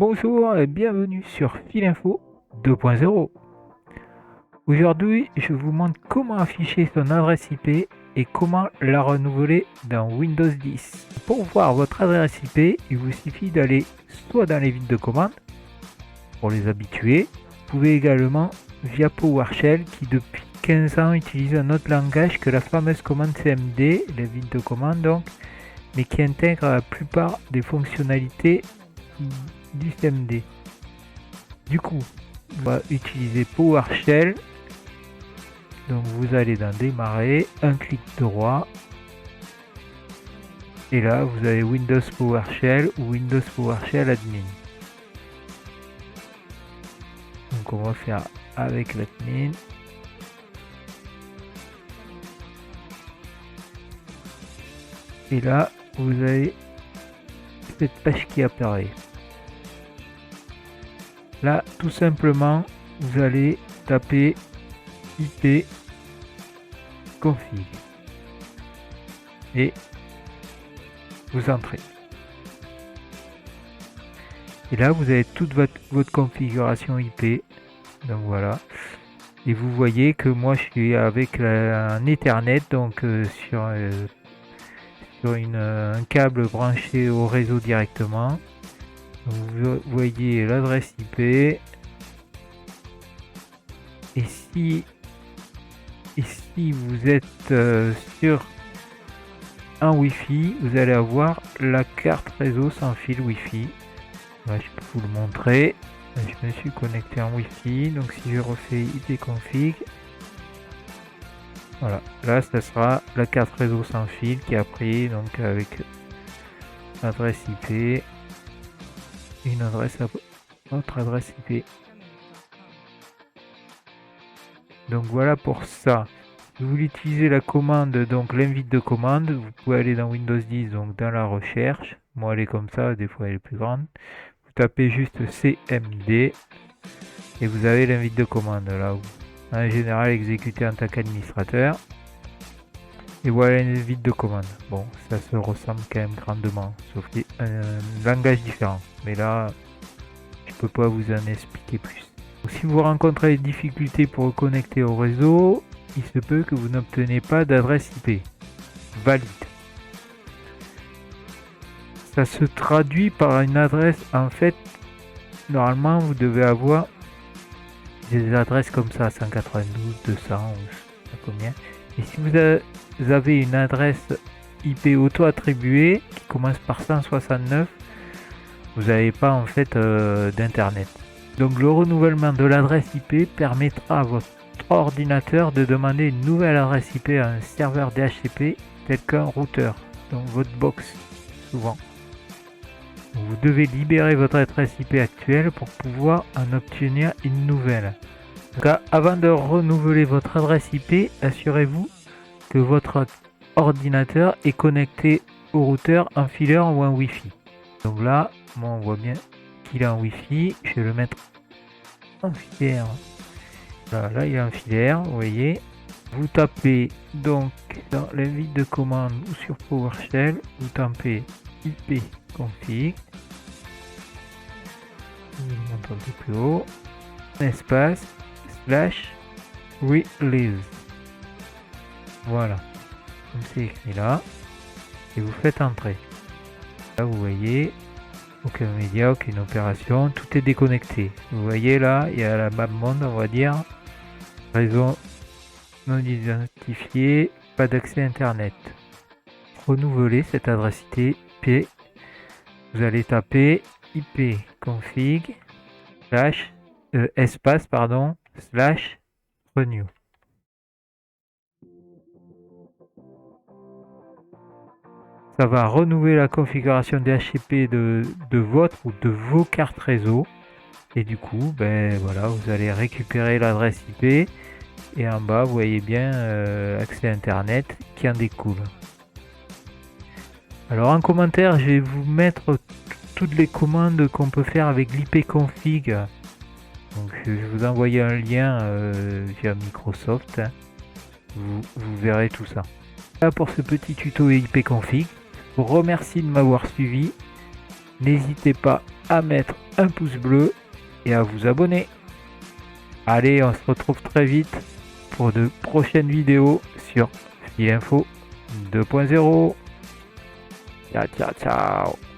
Bonjour et bienvenue sur Filinfo 2.0. Aujourd'hui, je vous montre comment afficher son adresse IP et comment la renouveler dans Windows 10. Pour voir votre adresse IP, il vous suffit d'aller soit dans les lignes de commande pour les habitués. Vous pouvez également via PowerShell qui depuis 15 ans utilise un autre langage que la fameuse commande CMD, les lignes de commande donc, mais qui intègre la plupart des fonctionnalités du CMD. Du coup, on va utiliser PowerShell. Donc vous allez dans démarrer, un clic droit et là vous avez Windows PowerShell ou Windows PowerShell Admin. Donc on va faire avec l'admin. Et là vous avez cette page qui apparaît. Là tout simplement vous allez taper IP config et vous entrez. Et là vous avez toute votre configuration IP. Donc voilà. Et vous voyez que moi je suis avec un Ethernet, donc sur un câble branché au réseau directement. Donc, vous voyez l'adresse IP. Et si vous êtes sur un Wi-Fi, vous allez avoir la carte réseau sans fil Wi-Fi. Là, je peux vous le montrer. Je me suis connecté en Wi-Fi. Donc si je refais ipconfig, voilà, là ça sera la carte réseau sans fil qui a pris donc avec l'adresse IP, une adresse à notre adresse IP. Donc voilà pour ça. Si vous voulez utiliser la commande, donc l'invite de commande, vous pouvez aller dans Windows 10, donc dans la recherche. Moi elle est comme ça, des fois elle est plus grande. Vous tapez juste CMD et vous avez l'invite de commande là. En général exécuté en tant qu'administrateur. Et voilà l'invite de commande. Bon, ça se ressemble quand même grandement, sauf qu'il y a un langage différent. Mais là, je peux pas vous en expliquer plus. Si vous rencontrez des difficultés pour vous connecter au réseau, il se peut que vous n'obtenez pas d'adresse IP valide. Ça se traduit par une adresse, en fait, normalement vous devez avoir des adresses comme ça, 192, 200 ou je sais pas combien. Et si vous avez une adresse IP auto-attribuée qui commence par 169, vous n'avez pas en fait d'internet. Donc le renouvellement de l'adresse IP permettra à votre ordinateur de demander une nouvelle adresse IP à un serveur DHCP tel qu'un routeur, donc votre box souvent. Donc, vous devez libérer votre adresse IP actuelle pour pouvoir en obtenir une nouvelle. Donc, avant de renouveler votre adresse IP, assurez-vous que votre ordinateur est connecté au routeur en filaire ou en Wi-Fi. Donc là, moi on voit bien qu'il est en Wi-Fi. Je vais le mettre en filaire. Là il est en filaire, vous voyez. Vous tapez donc dans l'invite de commande ou sur PowerShell, vous tapez ipconfig. Je vous montre un peu plus haut. Espace / release. Voilà, comme c'est écrit là. Et vous faites entrer. Là vous voyez, aucun média, aucune opération, tout est déconnecté. Vous voyez là, il y a la map monde, on va dire. Réseau non identifié, pas d'accès internet. Renouveler cette adresse IP. Vous allez taper ipconfig / renew. Ça va renouveler la configuration DHCP de votre ou de vos cartes réseau. Et du coup, ben voilà, vous allez récupérer l'adresse IP. Et en bas, vous voyez bien accès internet qui en découle. Alors en commentaire, je vais vous mettre toutes les commandes qu'on peut faire avec l'ipconfig. Donc je vais vous envoyer un lien via Microsoft. Vous verrez tout ça. Voilà pour ce petit tuto ipconfig. Je vous remercie de m'avoir suivi. N'hésitez pas à mettre un pouce bleu et à vous abonner. Allez, on se retrouve très vite pour de prochaines vidéos sur Philinfo 2.0. Ciao, ciao, ciao.